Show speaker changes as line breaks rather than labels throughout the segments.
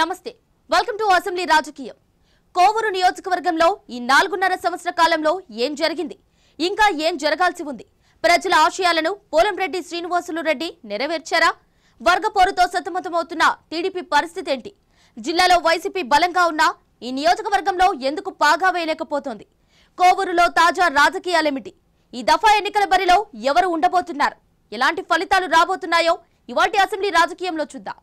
నమస్తే welcome to assembly రాజకీయం కోవూరు నియోజకవర్గంలో ఈ 4.5 సంవత్సర కాలంలో ఏం జరిగింది ఇంకా ఏం జరగాల్సి ఉంది ప్రజల ఆశయాలను పోలంరెడ్డి శ్రీనివాసులు రెడ్డి నెరవేర్చారా వర్గ పోరుతో సతమతమవుతున్న టీడీపీ పరిస్థితి ఏంటి జిల్లాలో వైసీపీ బలంగా ఉన్న ఈ నియోజకవర్గంలో ఎందుకు పాగా వేయలేకపోతోంది కోవూరులో తాజా రాజకీయాలేమిటి ఈ దఫా ఎన్నికల బరిలో ఎవరు ఉండబోతున్నారు ఎలాంటి ఫలితాలు రాబోతున్నాయో ఇవాల్టి అసెంబ్లీ రాజకీయంలో చూద్దాం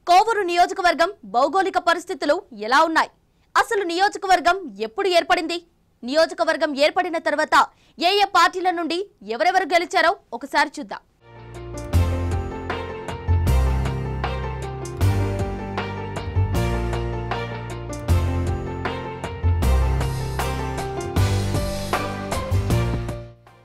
కోవూరు నియోజకవర్గం భౌగోళిక పరిస్థితులు ఎలా ఉన్నాయి అసలు నియోజకవర్గం ఎప్పుడు ఏర్పడింది నియోజకవర్గం ఏర్పడిన తర్వాత ఏ పార్టీల నుండి ఎవరెవరు గెలిచారో ఒకసారి చూద్దాం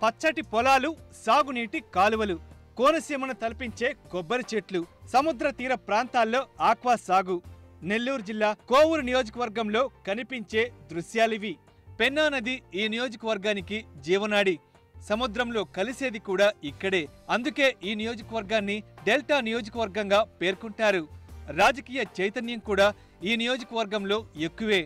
పచ్చటి పొలాలు సాగునీటి కాలువలు కోనసీమను తలపించే కొబ్బరి చెట్లు సముద్ర తీర ప్రాంతాల్లో ఆక్వా సాగు నెల్లూరు జిల్లా కోవూరు నియోజకవర్గంలో కనిపించే దృశ్యాలివి పెన్నా నది ఈ నియోజకవర్గానికి జీవనాడి సముద్రంలో కలిసేది కూడా ఇక్కడే అందుకే ఈ నియోజకవర్గాన్ని డెల్టా నియోజకవర్గంగా పేర్కొంటారు రాజకీయ చైతన్యం కూడా ఈ నియోజకవర్గంలో ఎక్కువే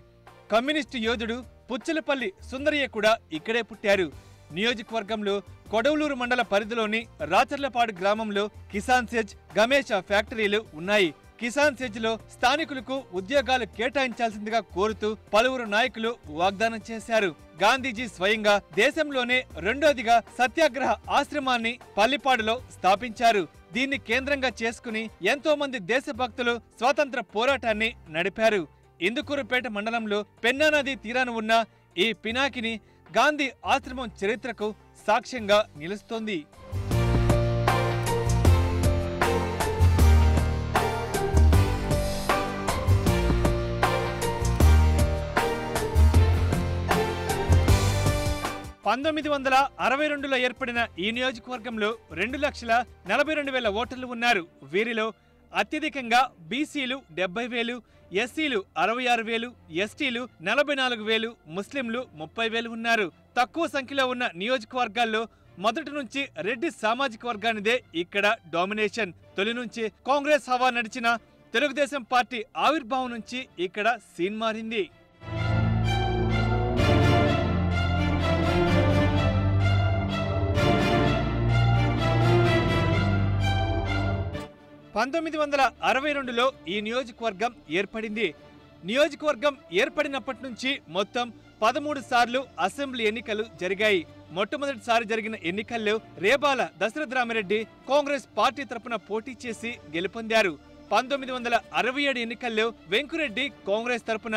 కమ్యూనిస్టు యోధుడు పుచ్చలపల్లి సుందరయ్య కూడా ఇక్కడే పుట్టారు నియోజకవర్గంలో కొడవలూరు మండల పరిధిలోని రాచర్లపాడు గ్రామంలో కిసాన్ సెజ్ గమేష ఫ్యాక్టరీలు ఉన్నాయి కిసాన్ సెజ్ లో స్థానికులకు ఉద్యోగాలు కేటాయించాల్సిందిగా కోరుతూ పలువురు నాయకులు వాగ్దానం చేశారు గాంధీజీ స్వయంగా దేశంలోనే రెండోదిగా సత్యాగ్రహ ఆశ్రమాన్ని పల్లిపాడులో స్థాపించారు దీన్ని కేంద్రంగా చేసుకుని ఎంతో మంది దేశభక్తులు స్వాతంత్ర పోరాటాన్ని నడిపారు ఇందుకూరుపేట మండలంలో పెన్నా నది తీరాన ఉన్న ఈ పినాకిని గాంధీ ఆశ్రమం చరిత్రకు సాక్ష్యంగా నిలుస్తోంది లో ఏర్పడిన ఈ నియోజకవర్గంలో 2,42,000 ఓటర్లు ఉన్నారు వీరిలో అత్యధికంగా బీసీలు 70,000 ఎస్సీలు 66,000 ఎస్టీలు 44,000 ముస్లింలు 30,000 ఉన్నారు తక్కువ సంఖ్యలో ఉన్న నియోజకవర్గాల్లో మొదటి నుంచి రెడ్డి సామాజిక వర్గానిదే ఇక్కడ డామినేషన్ తొలి నుంచి కాంగ్రెస్ హవా నడిచిన తెలుగుదేశం పార్టీ ఆవిర్భావం నుంచి ఇక్కడ సీన్ మారింది 1962లో ఈ నియోజకవర్గం ఏర్పడింది నియోజకవర్గం ఏర్పడినప్పటి నుంచి మొత్తం 13 సార్లు అసెంబ్లీ ఎన్నికలు జరిగాయి మొట్టమొదటిసారి జరిగిన ఎన్నికల్లో రేబాల దశరథరామిరెడ్డి కాంగ్రెస్ పార్టీ తరపున పోటీ చేసి గెలుపొందారు 1967 ఎన్నికల్లో వెంకురెడ్డి కాంగ్రెస్ తరపున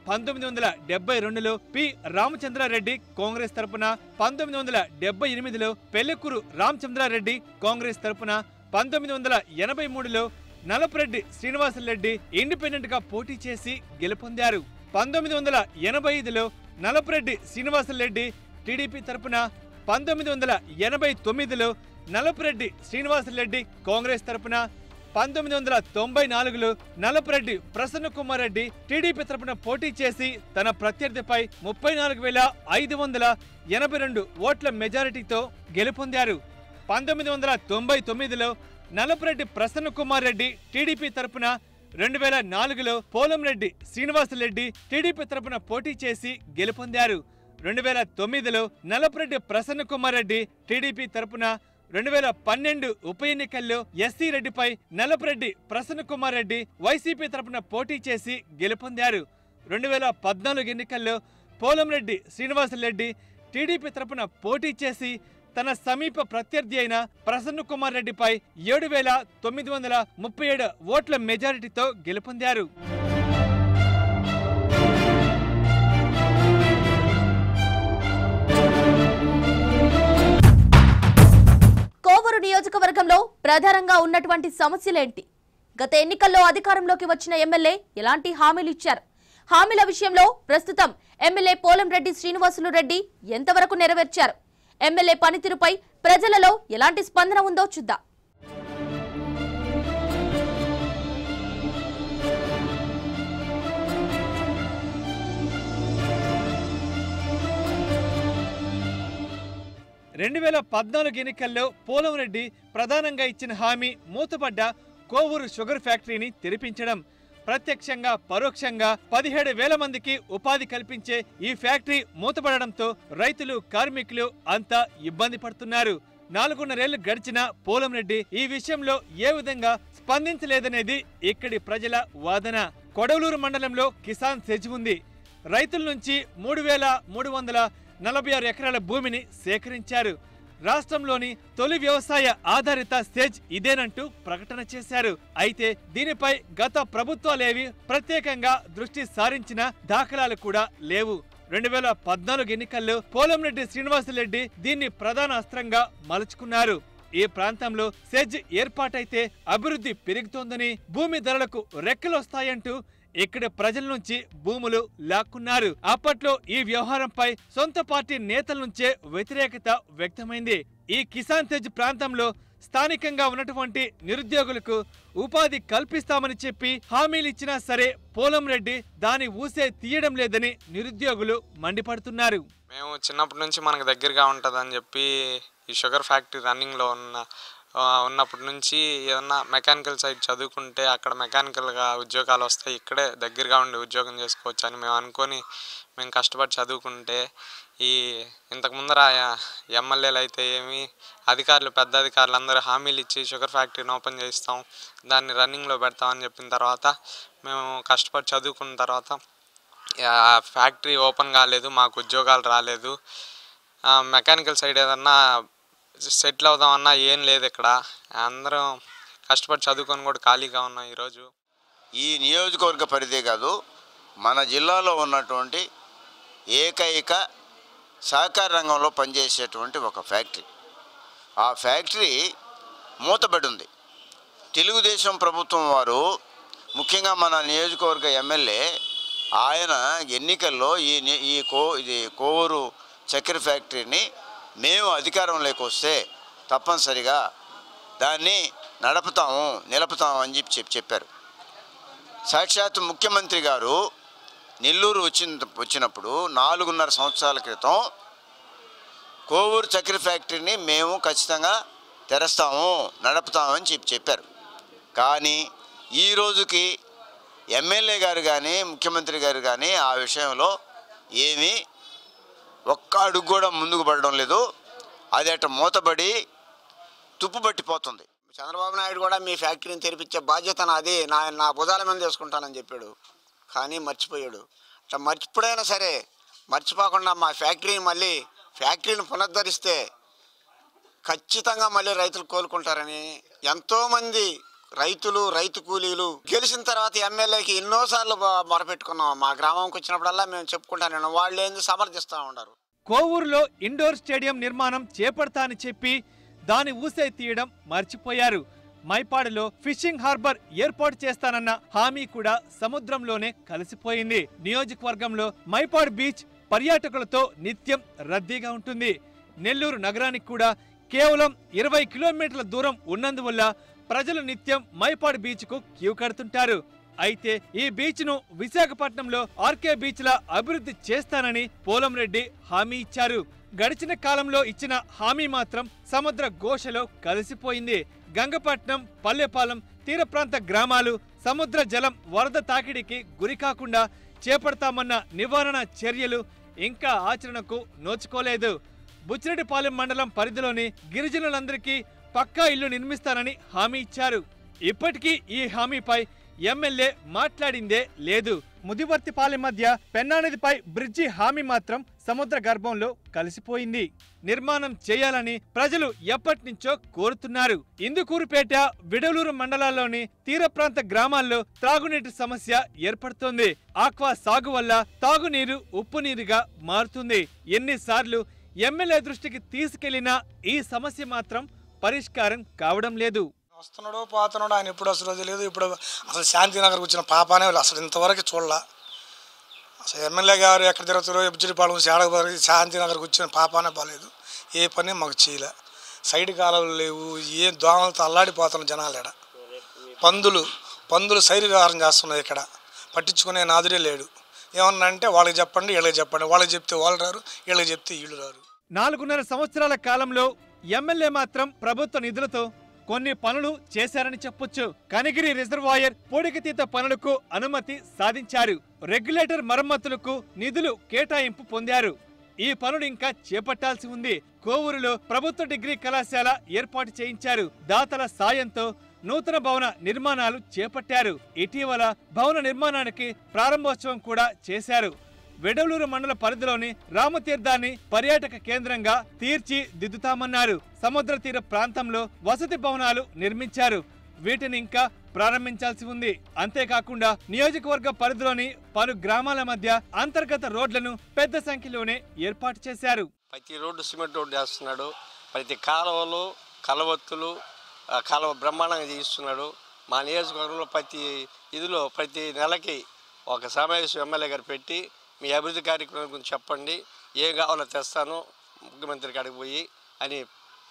1972లో పి రామచంద్రారెడ్డి కాంగ్రెస్ తరపున 1978లో పెళ్లకూరు రామచంద్రారెడ్డి కాంగ్రెస్ తరపున 1983లో నలపరెడ్డి శ్రీనివాసరెడ్డి ఇండిపెండెంట్ గా పోటీ చేసి గెలుపొందారు 1985లో నలపరెడ్డి శ్రీనివాసరెడ్డి టీడీపీ తరపున 1989లో నలపరెడ్డి శ్రీనివాసరెడ్డి కాంగ్రెస్ తరపున 1994లో నలపరెడ్డి ప్రసన్న కుమార్ రెడ్డి టీడీపీ తరపున పోటీ చేసి తన ప్రత్యర్థిపై 34,582 ఓట్ల మెజారిటీతో గెలుపొందారు 1999లో నలపరెడ్డి ప్రసన్న కుమార్ రెడ్డి టీడీపీ తరపున 2004లో పోలంరెడ్డి శ్రీనివాసరెడ్డి టీడీపీ తరపున పోటీ చేసి గెలుపొందారు 2009లో నలపరెడ్డి ప్రసన్న కుమార్ రెడ్డి టీడీపీ తరపున 2012 ఉప ఎన్నికల్లో ఎస్సీ రెడ్డిపై నలపరెడ్డి ప్రసన్న కుమార్ రెడ్డి వైసీపీ తరపున పోటీ చేసి గెలుపొందారు 2014 ఎన్నికల్లో పోలంరెడ్డి శ్రీనివాసరెడ్డి టీడీపీ తరపున పోటీ చేసి తన సమీప ప్రత్యర్థి అయిన ప్రసన్న కుమార్ రెడ్డిపై 7,937 ఓట్ల మెజారిటీతో గెలుపొందారు
కోవూరు నియోజకవర్గంలో ప్రధానంగా ఉన్నటువంటి సమస్యలేంటి గత ఎన్నికల్లో అధికారంలోకి వచ్చిన ఎమ్మెల్యే ఎలాంటి హామీలు ఇచ్చారు హామీల విషయంలో ప్రస్తుతం ఎమ్మెల్యే పోలంరెడ్డి శ్రీనివాసులు రెడ్డి ఎంతవరకు నెరవేర్చారు ఎమ్మెల్యే పనితీరుపై ప్రజలలో ఎలాంటి స్పందన ఉందో చూద్దాం
2014 ఎన్నికల్లో పోలంరెడ్డి ప్రధానంగా ఇచ్చిన హామీ మూతపడ్డ కోవూరు షుగర్ ఫ్యాక్టరీని తెరిపించడం. ప్రత్యక్షంగా పరోక్షంగా 17,000 మందికి ఉపాధి కల్పించే ఈ ఫ్యాక్టరీ మూతపడడంతో రైతులు కార్మికులు అంతా ఇబ్బంది పడుతున్నారు. 4.5 ఏళ్లు గడిచిన పోలంరెడ్డి ఈ విషయంలో ఏ విధంగా స్పందించలేదనేది ఇక్కడి ప్రజల వాదన. కొడవలూరు మండలంలో కిసాన్ సెజ్ ఉంది. రైతుల నుంచి 3,346 ఎకరాల భూమిని సేకరించారు. రాష్ట్రంలోని తొలి వ్యవసాయ ఆధారిత సెజ్ ఇదేనంటూ ప్రకటన చేశారు. అయితే దీనిపై గత ప్రభుత్వాలేవి ప్రత్యేకంగా దృష్టి సారించిన దాఖలాలు కూడా లేవు. 2014 ఎన్నికల్లో పోలంరెడ్డి శ్రీనివాసరెడ్డి దీన్ని ప్రధాన అస్త్రంగా మలుచుకున్నారు. ఈ ప్రాంతంలో సెజ్ ఏర్పాటైతే అభివృద్ధి పెరుగుతోందని, భూమి ధరలకు రెక్కలొస్తాయంటూ ఇక్కడ ప్రజల నుంచి భూములు లాక్కున్నారు. అప్పట్లో ఈ వ్యవహారంపై సొంత పార్టీ నేతల నుంచే వ్యతిరేకత వ్యక్తమైంది. ఈ కిసాన్ సెజ్ ప్రాంతంలో స్థానికంగా ఉన్నటువంటి నిరుద్యోగులకు ఉపాధి కల్పిస్తామని చెప్పి హామీలిచ్చినా సరే పోలంరెడ్డి దాని ఊసే తీయడం లేదని నిరుద్యోగులు మండిపడుతున్నారు.
మేము చిన్నప్పటి నుంచి మనకు దగ్గరగా ఉంటుందని చెప్పి ఈ షుగర్ ఫ్యాక్టరీ రన్నింగ్లో ఉన్నప్పటి నుంచి ఏదన్నా మెకానికల్ సైడ్ చదువుకుంటే అక్కడ మెకానికల్గా ఉద్యోగాలు వస్తాయి, ఇక్కడే దగ్గరగా ఉండి ఉద్యోగం చేసుకోవచ్చు అని మేము అనుకొని మేము కష్టపడి చదువుకుంటే ఈ ఇంతకు ముందర ఎమ్మెల్యేలు అయితే ఏమి అధికారులు పెద్ద అధికారులు అందరూ హామీలు ఇచ్చి షుగర్ ఫ్యాక్టరీని ఓపెన్ చేస్తాం, దాన్ని రన్నింగ్లో పెడతామని చెప్పిన తర్వాత మేము కష్టపడి చదువుకున్న తర్వాత ఫ్యాక్టరీ ఓపెన్ కాలేదు, మాకు ఉద్యోగాలు రాలేదు. మెకానికల్ సైడ్ ఏదన్నా సెటిల్ అవుదామన్నా ఏం లేదు. ఇక్కడ అందరం కష్టపడి చదువుకొని కూడా ఖాళీగా ఉన్నాం. ఈరోజు
ఈ నియోజకవర్గ పరిధే కాదు, మన జిల్లాలో ఉన్నటువంటి ఏకైక సహకార రంగంలో పనిచేసేటువంటి ఒక ఫ్యాక్టరీ. ఆ ఫ్యాక్టరీ మూతబడి ఉంది. తెలుగుదేశం ప్రభుత్వం వారు, ముఖ్యంగా మన నియోజకవర్గ ఎమ్మెల్యే ఆయన ఎన్నికల్లో ఇది కోవూరు చక్కెర ఫ్యాక్టరీని మేము అధికారంలోకి వస్తే తప్పనిసరిగా దాన్ని నిలుపుతాము అని చెప్పారు. సాక్షాత్ ముఖ్యమంత్రి గారు నెల్లూరు వచ్చినప్పుడు 4.5 సంవత్సరాల క్రితం కోవూరు చక్కెర ఫ్యాక్టరీని మేము ఖచ్చితంగా నడుపుతామని చెప్పారు. కానీ ఈ రోజుకి ఎమ్మెల్యే గారు కానీ ముఖ్యమంత్రి గారు కానీ ఆ విషయంలో ఏమీ ఒక్క అడుగు కూడా ముందుకు పడడం లేదు. అది అట్ట మూతబడి తుప్పుపట్టిపోతుంది.
చంద్రబాబు నాయుడు కూడా మీ ఫ్యాక్టరీని తెరిపించే బాధ్యత నాది, నా భుజాల మీద తీసుకుంటానని చెప్పాడు. కానీ మర్చిపోయాడు. అట్లా మర్చిపోయినా సరే మర్చిపోకుండా మా ఫ్యాక్టరీని పునరుద్ధరిస్తే ఖచ్చితంగా మళ్ళీ రైతులు కోలుకుంటారని ఎంతోమంది రైతు కూలీలు గెలిచిన తర్వాత ఎమ్మెల్యేకి ఎన్నోసార్లు మొరపెట్టుకున్నాం. మా గ్రామంకి వచ్చినప్పుడల్లా మేము చెప్పుకుంటాను, వాళ్ళు ఏంది సమర్థిస్తూ ఉన్నారు.
కోవూరులో ఇండోర్ స్టేడియం నిర్మాణం చేపడతా అని చెప్పి దాని ఊసే తీయడం మర్చిపోయారు. మైపాడులో ఫిషింగ్ హార్బర్ ఏర్పాటు చేస్తానన్న హామీ కూడా సముద్రంలోనే కలిసిపోయింది. నియోజకవర్గంలో మైపాడు బీచ్ పర్యాటకులతో నిత్యం రద్దీగా ఉంటుంది. నెల్లూరు నగరానికి కూడా కేవలం 20 కిలోమీటర్ల దూరం ఉన్నందువల్ల ప్రజలు నిత్యం మైపాడు బీచ్ కు క్యూ కడుతుంటారు. అయితే ఈ బీచ్ ను విశాఖపట్నంలో ఆర్కే బీచ్ లా అభివృద్ధి చేస్తానని పోలంరెడ్డి హామీ ఇచ్చారు. గడిచిన కాలంలో ఇచ్చిన హామీ మాత్రం సముద్ర ఘోషలో కలిసిపోయింది. గంగపట్నం, పల్లెపాలెం తీర ప్రాంత గ్రామాలు సముద్ర జలం వరద తాకిడికి గురికాకుండా చేపడతామన్న నివారణ చర్యలు ఇంకా ఆచరణకు నోచుకోలేదు. బుచ్చిరెడ్డిపాలెం మండలం పరిధిలోని గిరిజనులందరికీ పక్కా ఇల్లు నిర్మిస్తానని హామీ ఇచ్చారు. ఇప్పటికీ ఈ హామీపై ఎమ్మెల్యే మాట్లాడిందే లేదు. ముదివర్తిపాలెం మధ్య పెన్నానదిపై బ్రిడ్జి హామీ మాత్రం సముద్ర గర్భంలో కలిసిపోయింది. నిర్మాణం చేయాలని ప్రజలు ఎప్పటినుంచో కోరుతున్నారు. ఇందుకూరుపేట, విడవలూరు మండలాల్లోని తీర ప్రాంత గ్రామాల్లో త్రాగునీటి సమస్య ఏర్పడుతోంది. ఆక్వా సాగు వల్ల తాగునీరు ఉప్పు నీరుగా మారుతుంది. ఎన్నిసార్లు ఎమ్మెల్యే దృష్టికి తీసుకెళ్లినా ఈ సమస్య మాత్రం పరిష్కారం కావడం లేదు.
వస్తున్నాడు పోతున్నాడు, ఆయన ఎప్పుడు అసలు లేదు. ఇప్పుడు అసలు శాంతినగర్కి వచ్చిన పాపానే అసలు ఇంతవరకు చూడాల. అసలు ఎమ్మెల్యే గారు ఎక్కడ తిరుగుతారో బుచ్చిరెడ్డిపాలెం శాంతినగర్కి వచ్చిన పాపానే బాలేదు. ఏ పని మాకు చేయలే. సైడ్ కాలువలు లేవు. ఏ దోమలతో అల్లాడిపోతున్న జనాలు. ఇక్కడ పందులు శైర్యహారం చేస్తున్నాయి. ఇక్కడ పట్టించుకునే నాదురే లేడు. ఏమన్నా అంటే వాళ్ళకి చెప్పండి, వీళ్ళకి చెప్పండి. వాళ్ళకి చెప్తే వాళ్ళు రారు, వీళ్ళకి చెప్తే వీళ్ళు రారు.
4.5 సంవత్సరాల కాలంలో ఎమ్మెల్యే మాత్రం ప్రభుత్వ నిధులతో కొన్ని పనులు చేశారని చెప్పొచ్చు. కనిగిరి రిజర్వాయర్ పూడికతీత పనులకు అనుమతి సాధించారు. రెగ్యులేటర్ మరమ్మతులకు నిధులు కేటాయింపు పొందారు. ఈ పనులు ఇంకా చేపట్టాల్సి ఉంది. కోవూరులో ప్రభుత్వ డిగ్రీ కళాశాల ఏర్పాటు చేయించారు. దాతల సాయంతో నూతన భవన నిర్మాణాలు చేపట్టారు. ఇటీవల భవన నిర్మాణానికి ప్రారంభోత్సవం కూడా చేశారు. వెడవలూరు మండల పరిధిలోని రామతీర్థాన్ని పర్యాటక కేంద్రంగా తీర్చిదిద్దుతామన్నారు. సముద్ర తీర ప్రాంతంలో వసతి భవనాలు నిర్మించారు. వీటిని ఇంకా ప్రారంభించాల్సి ఉంది. అంతేకాకుండా నియోజకవర్గ పరిధిలోని పలు గ్రామాల మధ్య అంతర్గత రోడ్లను పెద్ద సంఖ్యలోనే ఏర్పాటు చేశారు.
ప్రతి రోడ్డు సిమెంట్ రోడ్డు వేస్తున్నాడు. ప్రతి కాలువలు కలవత్తులు కాలువ బ్రహ్మాండంగా చేయిస్తున్నాడు. మా నియోజకవర్గంలో ప్రతి నెలకి ఒక సమావేశం ఎమ్మెల్యే గారు పెట్టి మీ అభివృద్ధి కార్యక్రమం గురించి చెప్పండి, ఏం కావాలో తెస్తాను ముఖ్యమంత్రి కాడికి పోయి అని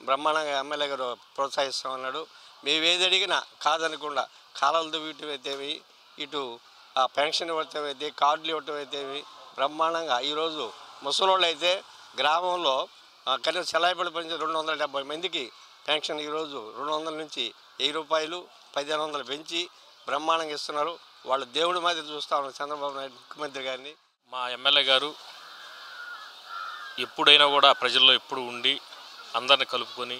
బ్రహ్మాండంగా ఎమ్మెల్యే గారు ప్రోత్సహిస్తామన్నాడు. మేము ఏది అడిగినా కాదనకుండా కాలాలతో ఇవ్వటం అయితేవి, ఇటు పెన్షన్ ఇవ్వటం అయితే, కార్డులు ఇవ్వటం అయితేవి బ్రహ్మాండంగా. ఈరోజు ముసలోళ్ళు అయితే గ్రామంలో కనీసం చెలాయిపడి పనిచేసి 270 మందికి పెన్షన్ ఈరోజు 200 నుంచి 1000 రూపాయలు 1500 పెంచి బ్రహ్మాండంగా ఇస్తున్నారు. వాళ్ళు దేవుడి మాదిరి చూస్తూ ఉన్నారు చంద్రబాబు నాయుడు ముఖ్యమంత్రి గారిని.
మా ఎమ్మెల్యే గారు ఎప్పుడైనా కూడా ప్రజల్లో ఎప్పుడు ఉండి అందరిని కలుపుకొని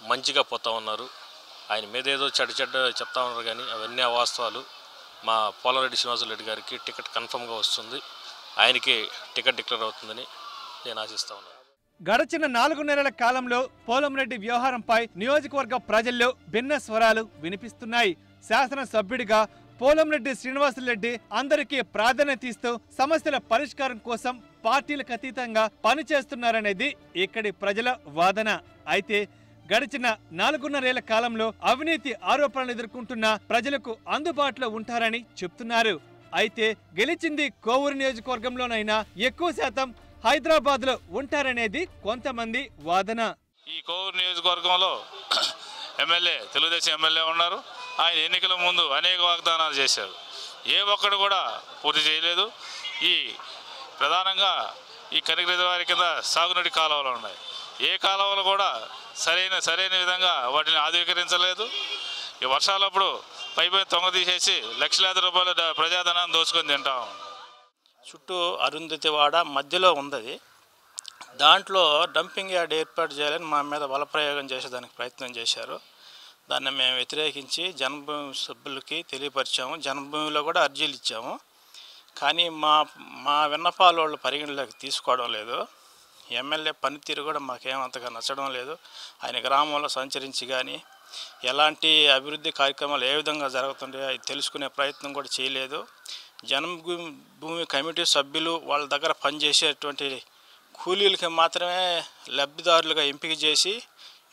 మంచిగా పోతా ఉన్నారు. ఆయన మీద ఏదో చెడ్డ చెప్తా ఉన్నారు, కానీ అవన్నీ అవాస్తవాలు. మా పోలంరెడ్డి శ్రీనివాసరెడ్డి గారికి టికెట్ కన్ఫర్మ్గా వస్తుంది. ఆయనకి టికెట్ డిక్లేర్ అవుతుందని నేను ఆశిస్తా ఉన్నాను.
గడిచిన 4 నెలల కాలంలో పోలంరెడ్డి వ్యవహారంపై నియోజకవర్గ ప్రజల్లో భిన్న స్వరాలు వినిపిస్తున్నాయి. శాసనసభ్యుడిగా పోలంరెడ్డి శ్రీనివాసరెడ్డి అందరికీ ప్రాధాన్యత ఇస్తూ సమస్యల పరిష్కారం కోసం పార్టీలకు అతీతంగా పనిచేస్తున్నారనేది ఇక్కడి ప్రజల వాదన. అయితే గడిచిన 4.5 కాలంలో అవినీతి ఆరోపణలు ఎదుర్కొంటున్న ప్రజలకు అందుబాటులో ఉంటారని చెప్తున్నారు. అయితే గెలిచింది కోవూరు నియోజకవర్గంలోనైనా ఎక్కువ శాతం హైదరాబాద్ లో ఉంటారనేది కొంతమంది వాదన.
ఈ కోవూరు నియోజకవర్గంలో ఎమ్మెల్యే తెలుగుదేశం ఎమ్మెల్యే ఉన్నారు. ఆయన ఎన్నికల ముందు అనేక వాగ్దానాలు చేశారు. ఏ ఒక్కడు కూడా పూర్తి చేయలేదు. ప్రధానంగా ఈ కనిగిరి వారి కింద సాగునీటి కాలువలు ఉన్నాయి. ఏ కాలువలు కూడా సరైన విధంగా వాటిని ఆధునీకరించలేదు. ఈ వర్షాలప్పుడు పై తొంగ తీసేసి లక్షలాది రూపాయల ప్రజాధనాన్ని దోచుకొని తింటాం.
చుట్టూ అరుంధతివాడ మధ్యలో ఉంది. దాంట్లో డంపింగ్ యార్డ్ ఏర్పాటు చేయాలని మా మీద బలప్రయోగం చేసేదానికి ప్రయత్నం చేశారు. దాన్ని మేము వ్యతిరేకించి జన్మభూమి సభ్యులకి తెలియపరిచాము. జన్మభూమిలో కూడా అర్జీలు ఇచ్చాము. కానీ మా విన్నపాలు వాళ్ళు పరిగణలోకి తీసుకోవడం లేదు. ఎమ్మెల్యే పనితీరు కూడా మాకేమంతగా నచ్చడం లేదు. ఆయన గ్రామంలో సంచరించి కానీ ఎలాంటి అభివృద్ధి కార్యక్రమాలు ఏ విధంగా జరుగుతుంటాయో అది తెలుసుకునే ప్రయత్నం కూడా చేయలేదు. జన్మభూమి కమిటీ సభ్యులు వాళ్ళ దగ్గర పనిచేసేటువంటి కూలీలకి మాత్రమే లబ్ధిదారులుగా ఎంపిక చేసి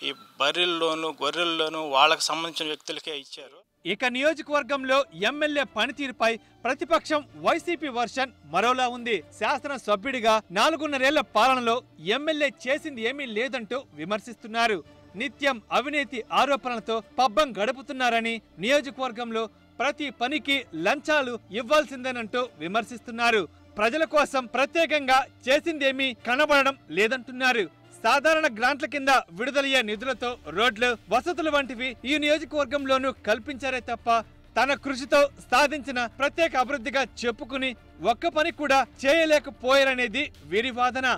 ఈ బర్రెల్లోనూ గొర్రెల్లోనూ వాళ్ళకి సంబంధించిన వ్యక్తులకే ఇచ్చారు.
ఇక నియోజకవర్గంలో ఎమ్మెల్యే పనితీరుపై ప్రతిపక్షం వైసీపీ వర్షన్ మరోలా ఉంది. శాసనసభ్యుడిగా 4.5 పాలనలో ఎమ్మెల్యే చేసింది ఏమీ లేదంటూ విమర్శిస్తున్నారు. నిత్యం అవినీతి ఆరోపణలతో పబ్బం గడుపుతున్నారని, నియోజకవర్గంలో ప్రతి పనికి లంచాలు ఇవ్వాల్సిందేనంటూ విమర్శిస్తున్నారు. ప్రజల కోసం ప్రత్యేకంగా చేసిందేమీ కనబడడం లేదంటున్నారు. సాధారణ గ్రాంట్ల కింద విడుదలయ్యే నిధులతో రోడ్లు, వసతులు వంటివి ఈ నియోజకవర్గంలోనూ కల్పించారే తప్ప తన కృషితో సాధించిన ప్రత్యేక అభివృద్ధిగా చెప్పుకుని ఒక్క పని కూడా చేయలేకపోయారనేది వీరి వాదన.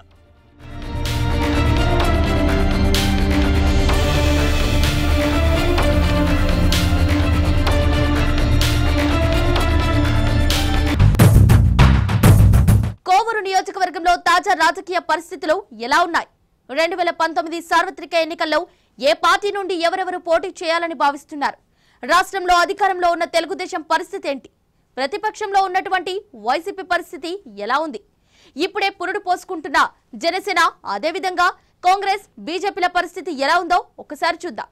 కోవూరు నియోజకవర్గంలో తాజా రాజకీయ పరిస్థితులు ఎలా ఉన్నాయి? 2019 సార్వత్రిక ఎన్నికల్లో ఏ పార్టీ నుండి ఎవరెవరు పోటీ చేయాలని భావిస్తున్నారు? రాష్ట్రంలో అధికారంలో ఉన్న తెలుగుదేశం పరిస్థితి ఏంటి? ప్రతిపక్షంలో ఉన్నటువంటి వైసీపీ పరిస్థితి ఎలా ఉంది? ఇప్పుడే పురుడు పోసుకుంటున్న జనసేన, అదేవిధంగా కాంగ్రెస్, బీజేపీల పరిస్థితి ఎలా ఉందో ఒకసారి చూద్దాం.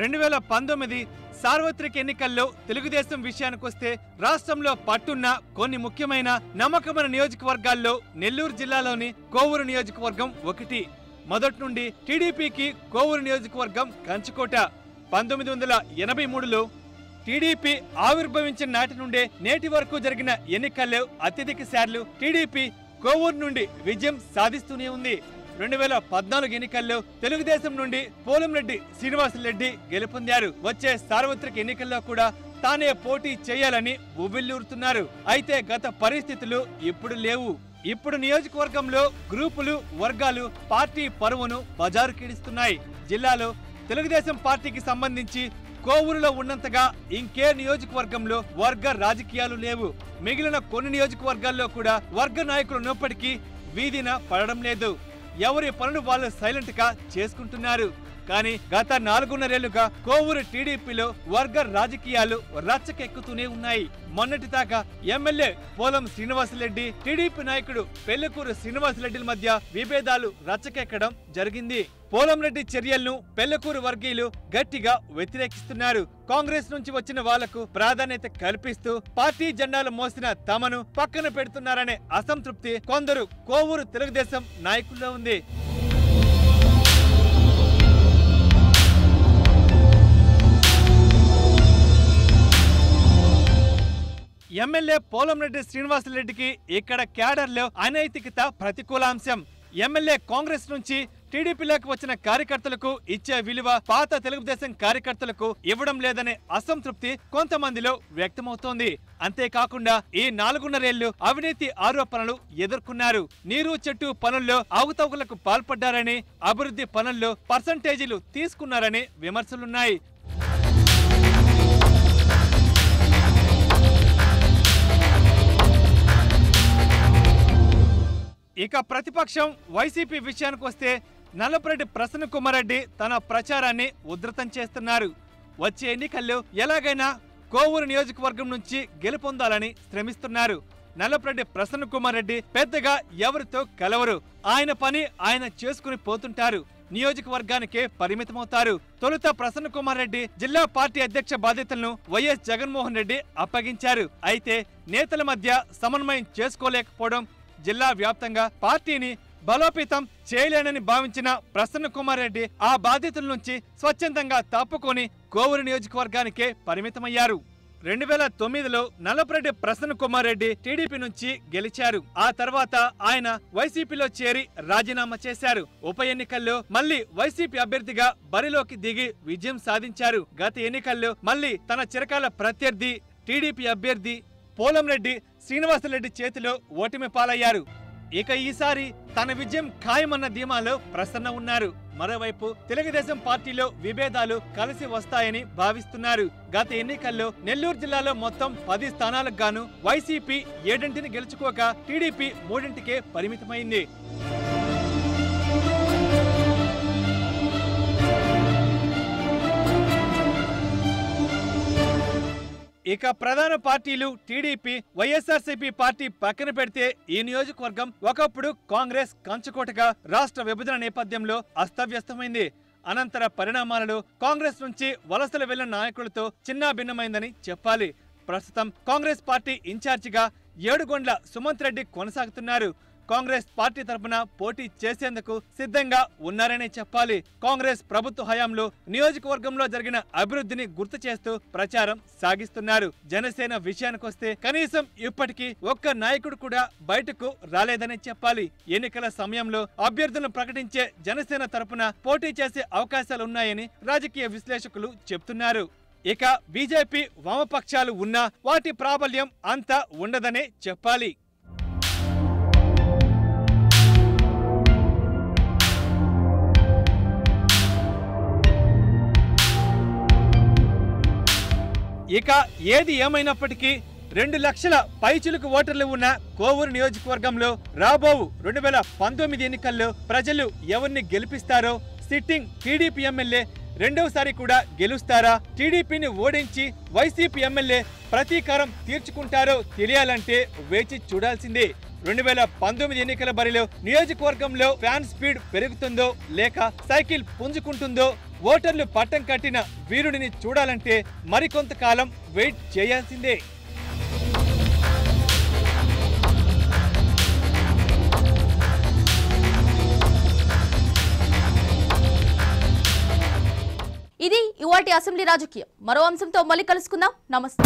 2019 సార్వత్రిక ఎన్నికల్లో తెలుగుదేశం విషయానికొస్తే రాష్ట్రంలో పట్టున్న కొన్ని ముఖ్యమైన నమ్మకమైన నియోజకవర్గాల్లో నెల్లూరు జిల్లాలోని కోవూరు నియోజకవర్గం ఒకటి. మొదటి నుండి టీడీపీకి కోవూరు నియోజకవర్గం కంచుకోట. 1983లో టీడీపీ ఆవిర్భవించిన నాటి నుండే నేటి వరకు జరిగిన ఎన్నికల్లో అత్యధిక సార్లు టీడీపీ కోవూరు నుండి విజయం సాధిస్తూనే ఉంది. 2014 ఎన్నికల్లో తెలుగుదేశం నుండి పోలంరెడ్డి శ్రీనివాసరెడ్డి గెలుపొందారు. వచ్చే సార్వత్రిక ఎన్నికల్లో కూడా తానే పోటీ చేయాలని ఉవ్విళ్లూరుతున్నారు. అయితే గత పరిస్థితులు ఇప్పుడు లేవు. ఇప్పుడు నియోజకవర్గంలో గ్రూపులు, వర్గాలు పార్టీ పరువును బజారుకిడిస్తున్నాయి. జిల్లాలో తెలుగుదేశం పార్టీకి సంబంధించి కోవూరులో ఉన్నంతగా ఇంకే నియోజకవర్గంలో వర్గ రాజకీయాలు లేవు. మిగిలిన కొన్ని నియోజకవర్గాల్లో కూడా వర్గ నాయకులు ఉన్నప్పటికీ వీధిన పడడం లేదు. ఎవరి పనులు వాళ్ళు సైలెంట్ గా చేసుకుంటున్నారు. కానీ గత 4.5 ఏళ్లుగా కోవూరు టీడీపీలో వర్గ రాజకీయాలు రచ్చకెక్కుతూనే ఉన్నాయి. మొన్నటి దాకా ఎమ్మెల్యే పోలం శ్రీనివాసరెడ్డి, టీడీపీ నాయకుడు పెళ్లకూరు శ్రీనివాసరెడ్డిల మధ్య విభేదాలు రచ్చకెక్కడం జరిగింది. పోలంరెడ్డి చర్యలను పెళ్లకూరు వర్గీయులు గట్టిగా వ్యతిరేకిస్తున్నారు. కాంగ్రెస్ నుంచి వచ్చిన వాళ్లకు ప్రాధాన్యత కల్పిస్తూ పార్టీ జెండాలు మోసిన తమను పక్కన పెడుతున్నారనే అసంతృప్తి కొందరు కోవూరు తెలుగుదేశం నాయకుల్లో ఉంది. ఎమ్మెల్యే పోలంరెడ్డి శ్రీనివాసరెడ్డికి ఇక్కడ క్యాడర్లో అనైతికత ప్రతికూలాంశం. ఎమ్మెల్యే కాంగ్రెస్ నుంచి టీడీపీలోకి వచ్చిన కార్యకర్తలకు ఇచ్చే విలువ పాత తెలుగుదేశం కార్యకర్తలకు ఇవ్వడం లేదనే అసంతృప్తి కొంతమందిలో వ్యక్తమవుతోంది. అంతేకాకుండా ఈ 4.5 ఏళ్లు అవినీతి ఆరోపణలు ఎదుర్కొన్నారు. నీరు చెట్టు పనుల్లో అవకతవకలకు పాల్పడ్డారని, అభివృద్ధి పనుల్లో పర్సంటేజీలు తీసుకున్నారని విమర్శలున్నాయి. ఇక ప్రతిపక్షం వైసీపీ విషయానికి వస్తే నల్లపురెడ్డి ప్రసన్న కుమార్ రెడ్డి తన ప్రచారాన్ని ఉధృతం చేస్తున్నారు. వచ్చే ఎన్నికల్లో ఎలాగైనా కోవూరు నియోజకవర్గం నుంచి గెలుపొందాలని శ్రమిస్తున్నారు. నల్లపురెడ్డి ప్రసన్న కుమార్ రెడ్డి పెద్దగా ఎవరితో కలవరు. ఆయన పని ఆయన చేసుకుని పోతుంటారు. నియోజకవర్గానికే పరిమితమవుతారు. తొలుత ప్రసన్న కుమార్ రెడ్డి జిల్లా పార్టీ అధ్యక్ష బాధ్యతలను వైఎస్ జగన్మోహన్ రెడ్డి అప్పగించారు. అయితే నేతల మధ్య సమన్వయం చేసుకోలేకపోవడం, జిల్లా వ్యాప్తంగా పార్టీని బలోపేతం చేయలేనని భావించిన ప్రసన్న కుమార్ రెడ్డి ఆ బాధ్యతల నుంచి స్వచ్ఛందంగా తప్పుకొని కోవూరు నియోజకవర్గానికే పరిమితమయ్యారు. 2009లో నల్లపురెడ్డి ప్రసన్న కుమార్ రెడ్డి టీడీపీ నుంచి గెలిచారు. ఆ తర్వాత ఆయన వైసీపీలో చేరి రాజీనామా చేశారు. ఉప ఎన్నికల్లో మళ్లీ వైసీపీ అభ్యర్థిగా బరిలోకి దిగి విజయం సాధించారు. గత ఎన్నికల్లో మళ్లీ తన చిరకాల ప్రత్యర్థి టీడీపీ అభ్యర్థి పోలంరెడ్డి శ్రీనివాసరెడ్డి చేతిలో ఓటమి పాలయ్యారు. ఇక ఈసారి తన విజయం ఖాయమన్న ధీమాలో ప్రసన్న ఉన్నారు. మరోవైపు తెలుగుదేశం పార్టీలో విభేదాలు కలిసి వస్తాయని భావిస్తున్నారు. గత ఎన్నికల్లో నెల్లూరు జిల్లాలో మొత్తం 10 స్థానాలకు గాను వైసీపీ 7 గెలుచుకోక టీడీపీ 3కే పరిమితమైంది. ఇక ప్రధాన పార్టీలు టీడీపీ, వైఎస్ఆర్సీపీ పార్టీ పక్కన పెడితే ఈ నియోజకవర్గం ఒకప్పుడు కాంగ్రెస్ కంచుకోటగా రాష్ట్ర విభజన నేపథ్యంలో అస్తవ్యస్తమైంది. అనంతర పరిణామాలలో కాంగ్రెస్ నుంచి వలసలు వెళ్లిన నాయకులతో చిన్నాభిన్నమైందని చెప్పాలి. ప్రస్తుతం కాంగ్రెస్ పార్టీ ఇన్ఛార్జిగా ఏడుగొండ్ల సుమంత్ రెడ్డి కొనసాగుతున్నారు. కాంగ్రెస్ పార్టీ తరపున పోటీ చేసేందుకు సిద్ధంగా ఉన్నారనే చెప్పాలి. కాంగ్రెస్ ప్రభుత్వ హయాంలో నియోజకవర్గంలో జరిగిన అభివృద్ధిని గుర్తు చేస్తూ ప్రచారం సాగిస్తున్నారు. జనసేన విషయానికొస్తే కనీసం ఇప్పటికీ ఒక్క నాయకుడు కూడా బయటకు రాలేదనే చెప్పాలి. ఎన్నికల సమయంలో అభ్యర్థులను ప్రకటించే జనసేన తరపున పోటీ చేసే అవకాశాలున్నాయని రాజకీయ విశ్లేషకులు చెప్తున్నారు. ఇక బీజేపీ, వామపక్షాలు ఉన్నా వాటి ప్రాబల్యం అంతా ఉండదనే చెప్పాలి. ఇక ఏది ఏమైనప్పటికీ 2 లక్షల పైచిలుకు ఓటర్లు ఉన్న కోవూరు నియోజకవర్గంలో రాబోవు 2019 ఎన్నికల్లో ప్రజలు ఎవరిని గెలిపిస్తారో, సిట్టింగ్ టీడీపీ ఎమ్మెల్యే రెండవసారి కూడా గెలుస్తారా, టీడీపీని ఓడించి వైసీపీ ఎమ్మెల్యే ప్రతీకారం తీర్చుకుంటారో తెలియాలంటే వేచి చూడాల్సిందే. 2019 ఎన్నికల బరిలో నియోజకవర్గంలో ఫ్యాన్ స్పీడ్ పెరుగుతుందో లేక సైకిల్ పుంజుకుంటుందో, ఓటర్లు పట్టం కట్టిన వీరుడిని చూడాలంటే మరికొంతకాలం వెయిట్ చేయాల్సిందే.
ఇది ఇవాల్టి అసెంబ్లీ రాజకీయం. మరో అంశంతో మళ్ళీ కలుసుకుందాం. నమస్తే.